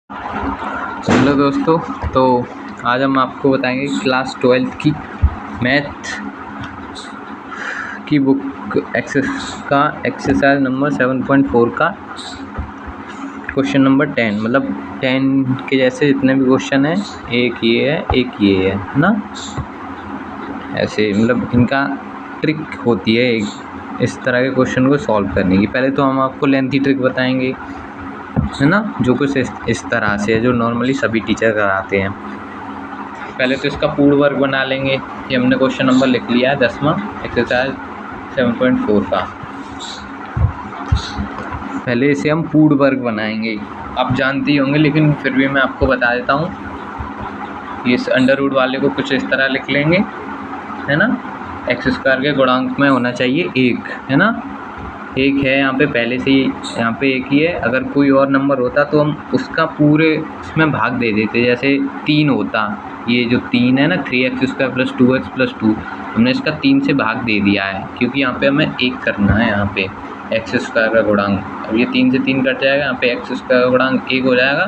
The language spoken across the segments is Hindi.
हेलो दोस्तों, तो आज हम आपको बताएंगे क्लास 12th की मैथ की बुक एक्सरसाइज नंबर 7.4 का क्वेश्चन नंबर 10। मतलब 10 के जैसे जितने भी क्वेश्चन हैं, एक ये है एक ये है ना। ऐसे मतलब इनका ट्रिक होती है इस तरह के क्वेश्चन को सॉल्व करने की। पहले तो हम आपको लेंथी ट्रिक बताएंगे, है ना, जो कुछ इस तरह से है, जो नॉर्मली सभी टीचर कराते हैं। पहले तो इसका पूर्ण वर्ग बना लेंगे। ये हमने क्वेश्चन नंबर लिख लिया है 10वां एक्सरसाइज 7.4 का। पहले इसे हम पूर्ण वर्ग बनाएंगे। आप जानते ही होंगे, लेकिन फिर भी मैं आपको बता देता हूँ। ये इस अंडर रूट वाले को कुछ इस तरह लिख लेंगे, है ना। एक्स स्क्वायर के गुणांक में होना चाहिए 1, है ना। 1 है यहाँ पे, पहले से ही यहाँ पे 1 ही है। अगर कोई और नंबर होता तो हम उसका पूरे इसमें भाग दे देते। जैसे 3 होता, ये जो 3 है ना, 3x² + 2x + 2, हमने इसका 3 से भाग दे दिया है, क्योंकि यहाँ पे हमें 1 करना है। यहाँ पे एक्स स्क्वायर का गुणांक, अब ये 3 से 3 कट जाएगा, यहाँ पे एक्स स्क्वायर का गुणांक 1 हो जाएगा,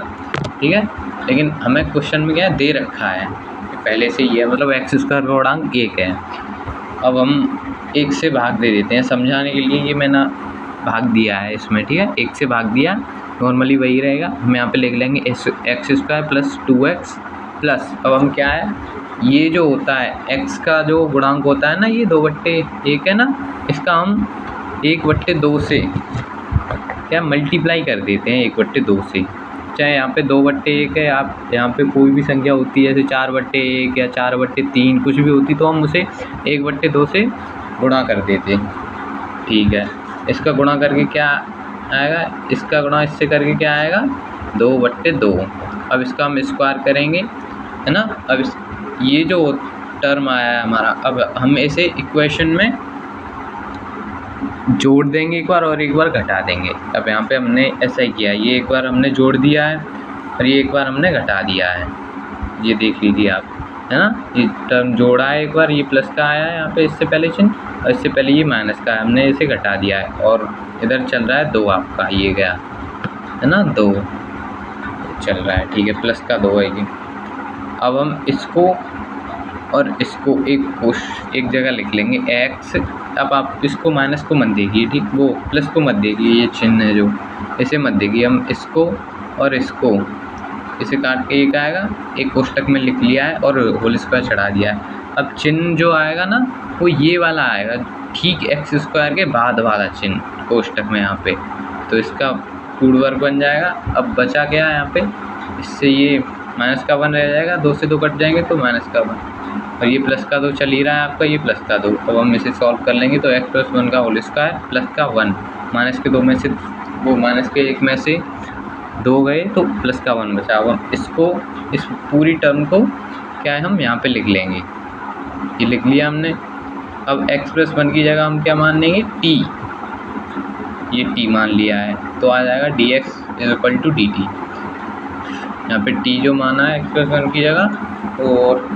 ठीक है। लेकिन हमें क्वेश्चन में क्या है, दे रखा है पहले से ही है, मतलब एक्स स्क्वायर का गुणांक 1 है। अब हम 1 से भाग दे देते हैं समझाने के लिए। ये मैंने भाग दिया है इसमें, ठीक है। 1 से भाग दिया, नॉर्मली वही रहेगा। हम यहाँ पे लिख लेंगे x² + 2x प्लस, अब हम क्या है, ये जो होता है x का जो गुणांक होता है ना, ये 2/1 है ना, इसका हम 1/2 से क्या मल्टीप्लाई कर देते हैं 1/2 से। चाहे यहाँ पे 2/1 है, आप यहाँ पे कोई भी संख्या होती है, जैसे 4/1 या 4/3 कुछ भी होती, तो हम उसे 1/2 से गुणा कर देते, ठीक है। इसका गुणा करके क्या आएगा, इसका गुणा इससे करके क्या आएगा, 2/2। अब इसका हम स्क्वायर करेंगे, है ना। अब ये जो टर्म आया है हमारा, अब हम इसे इक्वेशन में जोड़ देंगे एक बार, और एक बार घटा देंगे। अब यहाँ पे हमने ऐसा ही किया, ये एक बार हमने जोड़ दिया है और ये एक बार हमने घटा दिया है। ये देख लीजिए आप, है ना। ये टर्म जोड़ा है एक बार, ये प्लस का आया है यहाँ पे इससे पहले चिन्ह, और इससे पहले ये माइनस का है, हमने इसे घटा दिया है। और इधर चल रहा है 2 आपका, ये गया, है ना, 2 चल रहा है, ठीक है, प्लस का 2 है ये। अब हम इसको और इसको एक जगह लिख लेंगे x। अब आप इसको माइनस को मत देखिए, ठीक, वो प्लस को मत देखिए, ये चिन्ह है जो, इसे मत देखिए। हम इसको और इसको इसे काट के एक आएगा, एक कोष्टक में लिख लिया है और होल स्क्वायर चढ़ा दिया है। अब चिन्ह जो आएगा ना, वो ये वाला आएगा, ठीक एक्स स्क्वायर के बाद वाला चिन्ह कोष्टक में यहाँ पे, तो इसका पूर्ण वर्ग बन जाएगा। अब बचा क्या है यहाँ पे, इससे ये माइनस का 1 रह जाएगा, 2 से 2 कट जाएंगे तो माइनस का 1, और ये प्लस का 2 चल ही रहा है आपका, ये प्लस का 2। अब हम इसे सॉल्व कर लेंगे, तो x + 1 का होल स्क्वायर प्लस का 1, माइनस के 2 में से, वो माइनस के 1 में से 2 गए तो प्लस का 1 बचा। अब हम इसको, इस पूरी टर्म को क्या है, हम यहाँ पे लिख लेंगे, ये लिख लिया हमने। अब x + 1 की जगह हम क्या मान लेंगे, t, ये t मान लिया है, तो आ जाएगा dx = dt। यहाँ पे t जो माना है x + 1 की जगह, और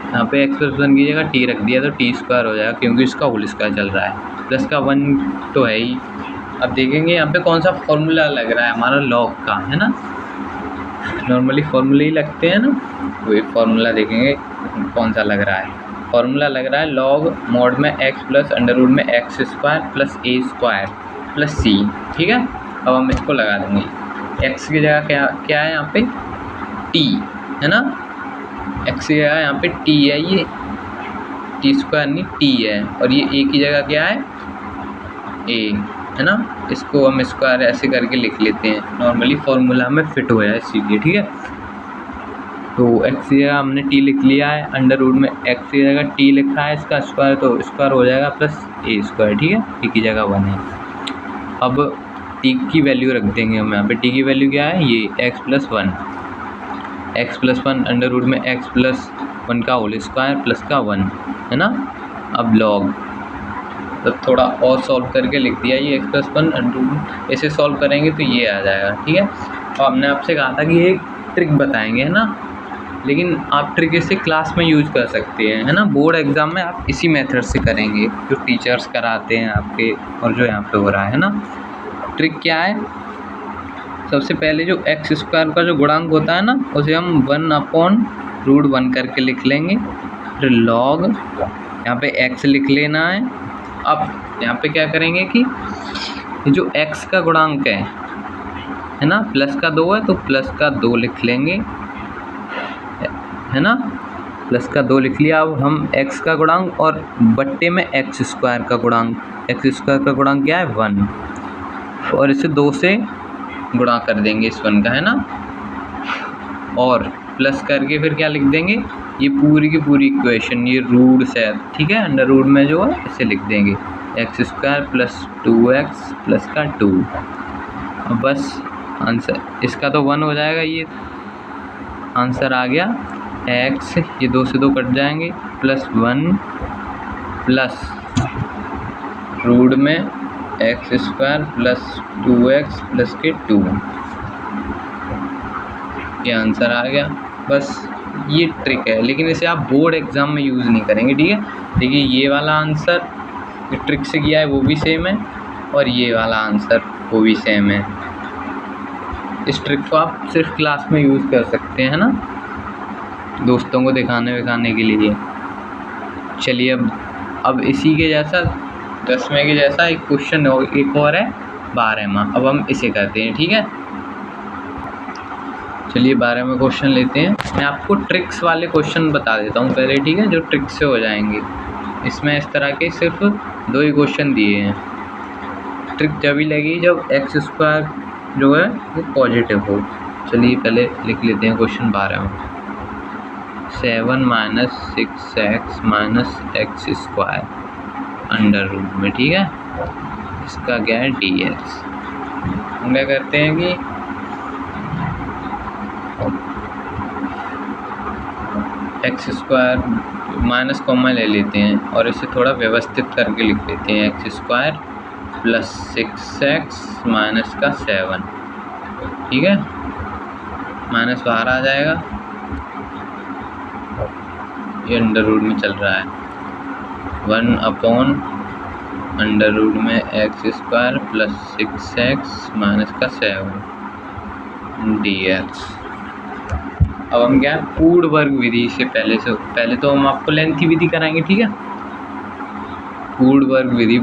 यहाँ पे x + 1 की जगह t रख दिया, तो t² हो जाएगा, क्योंकि इसका होल स्क्वायर चल रहा है। प्लस का 1 तो है ही। अब देखेंगे यहाँ पे कौन सा फॉर्मूला लग रहा है हमारा, लॉग का, है ना। नॉर्मली फॉर्मूले ही लगते हैं ना, वही फॉर्मूला देखेंगे कौन सा लग रहा है। फॉर्मूला लग रहा है लॉग मोड में x + अंडर रूट में x² + a² + c, ठीक है। अब हम इसको लगा देंगे, x की जगह क्या है यहाँ पे, t, है ना। x की जगह यहाँ पे t है, ये t² नहीं t है, और ये a की जगह क्या है, a, है ना। इसको हम स्क्वायर ऐसे करके लिख लेते हैं, नॉर्मली फॉर्मूला में फिट हो जाए इसीलिए, ठीक है। तो x की जगह हमने t लिख लिया है, अंडर रूट में x की जगह t लिखा है, इसका स्क्वायर तो स्क्वायर हो जाएगा प्लस a², ठीक है। t की जगह 1 है। अब t की वैल्यू रख देंगे हम यहाँ पे, t की वैल्यू क्या है, ये x + 1 अंडर रूट में x + 1 का होल स्क्वायर प्लस का 1, है ना। अब लॉग, तो थोड़ा और सॉल्व करके लिख दिया, ये x + 1 अंडर रूट, इसे सॉल्व करेंगे तो ये आ जाएगा, ठीक है। और हमने आपसे कहा था कि एक ट्रिक बताएंगे, है ना, लेकिन आप ट्रिक इसे क्लास में यूज कर सकते हैं, है ना। बोर्ड एग्ज़ाम में आप इसी मेथड से करेंगे, जो टीचर्स कराते हैं आपके, और जो यहाँ पे हो रहा है ना। ट्रिक क्या है, सबसे पहले जो एक्स स्क्वायर का जो गुणांक होता है ना, उसे हम 1/√1 करके लिख लेंगे। फिर लॉग, यहाँ पे एक्स लिख लेना है। अब यहाँ पे क्या करेंगे कि जो एक्स का गुणांक है ना, प्लस का 2 है तो प्लस का 2 लिख लेंगे, है ना, प्लस का 2 लिख लिया। अब हम एक्स का गुणांक और बट्टे में एक्स स्क्वायर का गुणांक, एक्स स्क्वायर का गुणांक क्या है 1, और इसे 2 से गुणा कर देंगे इस 1 का, है ना, और प्लस करके फिर क्या लिख देंगे, ये पूरी की पूरी इक्वेशन ये रूट से, ठीक है, अंडर रूट में जो है इसे लिख देंगे x square plus 2x plus का 2। अब बस आंसर इसका तो 1 हो जाएगा, ये आंसर आ गया। x ये 2 से 2 कट जाएंगे, प्लस 1 प्लस रूट में x square plus 2x plus के 2, ये आंसर आ गया। बस ये ट्रिक है, लेकिन इसे आप बोर्ड एग्ज़ाम में यूज़ नहीं करेंगे, ठीक है। देखिए ये वाला आंसर ट्रिक से किया है वो भी सेम है, और ये वाला आंसर वो भी सेम है। इस ट्रिक को आप सिर्फ क्लास में यूज़ कर सकते हैं ना, दोस्तों को दिखाने विखाने के लिए। चलिए अब इसी के जैसा 10वें के जैसा एक क्वेश्चन एक और है 12वां, अब हम इसे करते हैं, ठीक है। चलिए 12वां क्वेश्चन लेते हैं। मैं आपको ट्रिक्स वाले क्वेश्चन बता देता हूँ पहले, ठीक है, जो ट्रिक से हो जाएंगे। इसमें इस तरह के सिर्फ 2 ही क्वेश्चन दिए हैं। ट्रिक तभी लगी जब एक्स स्क्वायर जो है वो पॉजिटिव हो। चलिए पहले लिख लेते हैं क्वेश्चन 12वां। 7 - 6x - x square under root में, ठीक है, इसका क्या है dx। हम क्या करते हैं कि एक्स स्क्वायर माइनस कॉमा ले लेते हैं और इसे थोड़ा व्यवस्थित करके लिख लेते हैं, x square plus 6x minus का 7, ठीक है, माइनस बाहर आ जाएगा, ये अंडर रूट में चल रहा है, 1/√√ में x square plus 6x minus का 7 dx। अब हम क्या है पूर्ण वर्ग विधि से पहले तो हम आपको लेंथी विधि कराएंगे, ठीक है, पूर्ण वर्ग विधि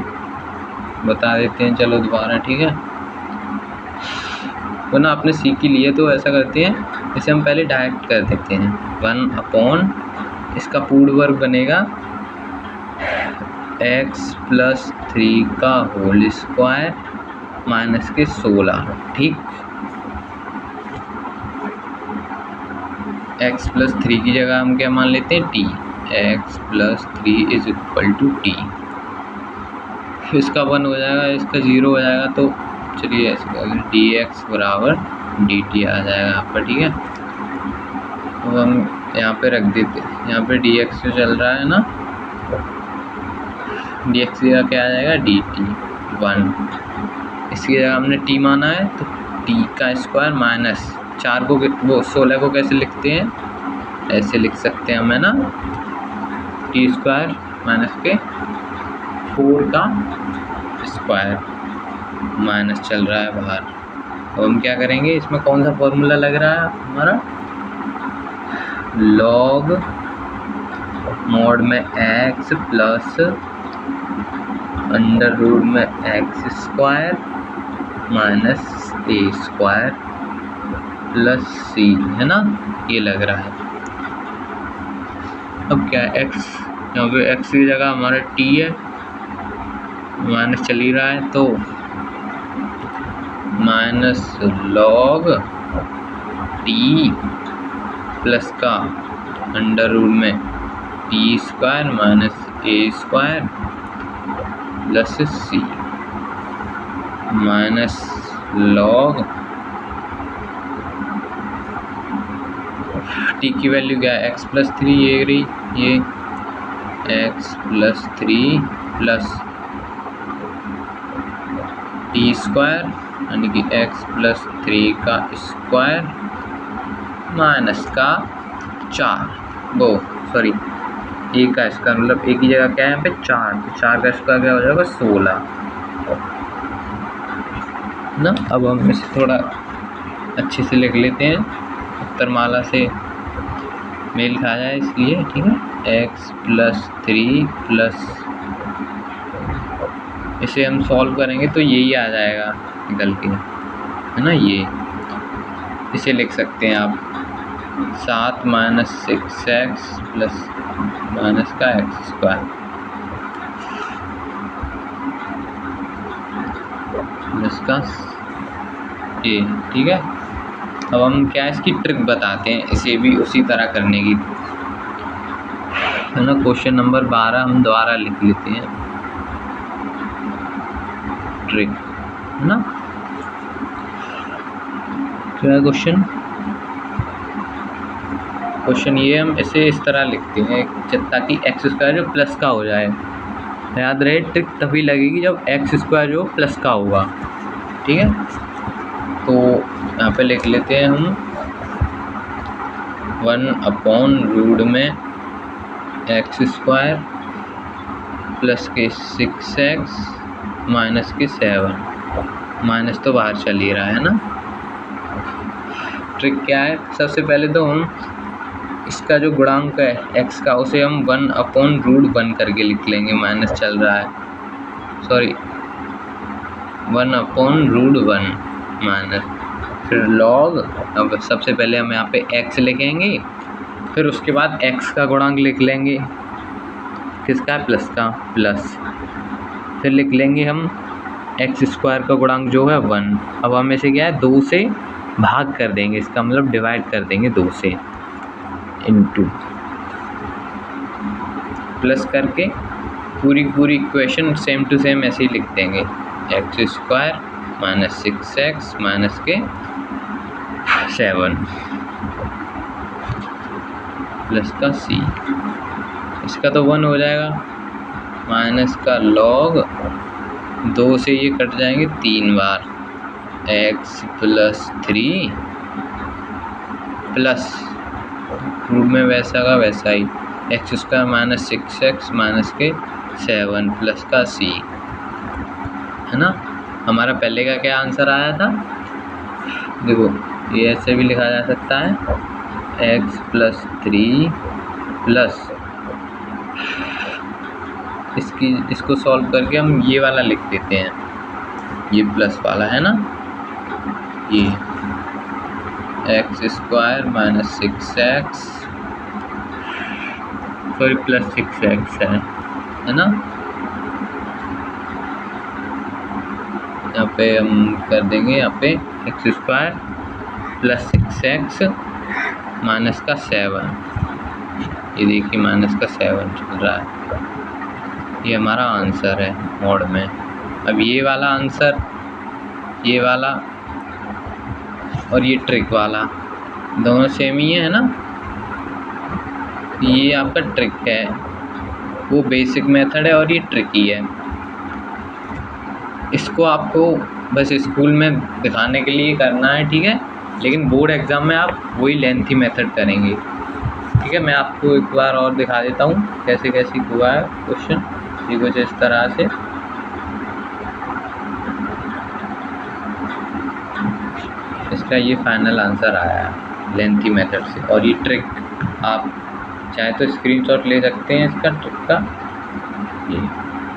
बता देते हैं, चलो दोबारा, ठीक है। वो ना आपने सीख ही लिए तो ऐसा करते हैं, इसे हम पहले डायरेक्ट कर देते हैं, 1/, इसका पूर्ण वर्ग बनेगा x + 3 का होल स्क्वायर माइनस के 16, ठीक। x + 3 की जगह हम क्या मान लेते हैं t, x + 3 = t। इसका 1 हो जाएगा, इसका 0 हो जाएगा, तो चलिए ऐसे करें dx बराबर dt आ जाएगा यहाँ पर, ठीक है। अब हम यहाँ पे रख देते हैं, यहाँ पे dx जो चल रहा है ना, dx का क्या आ जाएगा dt 1, इसकी जगह हमने t माना है तो t का स्क्वायर माइनस 4 को वो 16 को कैसे लिखते हैं, ऐसे लिख सकते हैं हम, है ना, t स्क्वायर माइनस के 4 का स्क्वायर, माइनस चल रहा है बाहर। अब हम क्या करेंगे, इसमें कौन सा फॉर्मूला लग रहा है हमारा, लॉग मोड में x प्लस अंडर रूट में x square minus a square plus c, है ना, ये लग रहा है। अब क्या है x, यहाँ पे x की जगह हमारा t है, माइनस चल ही रहा है, तो माइनस लॉग t प्लस का अंडर रूट में t square minus a square plus c minus log t की वैल्यू क्या है, x + 3 ये रही, ये x + 3 प्लस t स्क्वायर यानी कि x + 3 का स्क्वायर माइनस का 4, वो सॉरी a का स्क्वायर, मतलब a की जगह क्या है यहाँ पे 4, तो 4 का स्क्वायर क्या हो जाएगा 16 ना। अब हम इसे थोड़ा अच्छे से लिख लेते हैं, उत्तरमाला से मेल खा जाए इसलिए, ठीक है। x + 3 प्लस, इसे हम सॉल्व करेंगे तो यही आ जाएगा निकल के, है ना। ये इसे लिख सकते हैं आप 7 - 6x प्लस माइनस का x² प्लस का ये, ठीक है। अब हम क्या इसकी ट्रिक बताते हैं, इसे भी उसी तरह करने की, है ना। क्वेश्चन नंबर 12 हम दोबारा लिख लेते हैं, ट्रिक, है ना। क्या है क्वेश्चन ये हम इसे इस तरह लिखते हैं ताकि x² जो प्लस का हो जाए। याद रहे ट्रिक तभी लगेगी जब x² जो प्लस का होगा, ठीक है। तो यहाँ पे लिख लेते हैं हम 1/रूट में x² प्लस के 6x माइनस के 7, माइनस तो बाहर चल ही रहा है ना। ट्रिक क्या है, सबसे पहले तो हम इसका जो गुणांक है x का उसे हम 1/√1 करके लिख लेंगे, माइनस चल रहा है, सॉरी 1/√1 माइनस, फिर लॉग। अब सबसे पहले हम यहाँ पे x लिखेंगे, फिर उसके बाद x का गुणांक लिख लेंगे, किसका, प्लस का, प्लस, फिर लिख लेंगे हम x² का गुणांक जो है 1। अब हम इसे क्या है 2 से भाग कर देंगे, इसका मतलब डिवाइड कर देंगे 2 से, इनटू, प्लस करके पूरी इक्वेशन सेम टू सेम ऐसे ही लिख देंगे, x² माइनस 6x माइनस के 7 प्लस का c, इसका तो 1 हो जाएगा, माइनस का लॉग 2 से ये कट जाएंगे 3 बार, x + 3 प्लस रूट में वैसा का वैसा ही x² माइनस 6x माइनस के 7 प्लस का c, है ना। हमारा पहले का क्या आंसर आया था, देखो ये ऐसे भी लिखा जा सकता है, x + 3 प्लस, इसको सॉल्व करके हम ये वाला लिख देते हैं, ये प्लस वाला है ना, ये x² minus 6x, sorry plus 6x है ना। यहाँ पे हम कर देंगे, यहाँ पे x² प्लस 6x माइनस का 7, ये देखिए माइनस का 7 चल रहा है, ये हमारा आंसर है मोड में। अब ये वाला आंसर, ये वाला और ये ट्रिक वाला दोनों सेम ही है ना। ये आपका ट्रिक है, वो बेसिक मेथड है और ये ट्रिकी है। इसको आपको बस स्कूल में दिखाने के लिए करना है, ठीक है, लेकिन बोर्ड एग्ज़ाम में आप वही लेंथी मेथड करेंगे, ठीक है। मैं आपको एक बार और दिखा देता हूँ कैसे कैसे हुआ है क्वेश्चन, ये कुछ इस तरह से, इसका ये फाइनल आंसर आया है लेंथी मेथड से। और ये ट्रिक आप चाहे तो स्क्रीनशॉट ले सकते हैं इसका, ट्रिक का, ये,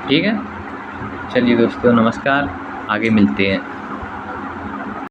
ठीक है। चलिए दोस्तों नमस्कार, आगे मिलते हैं।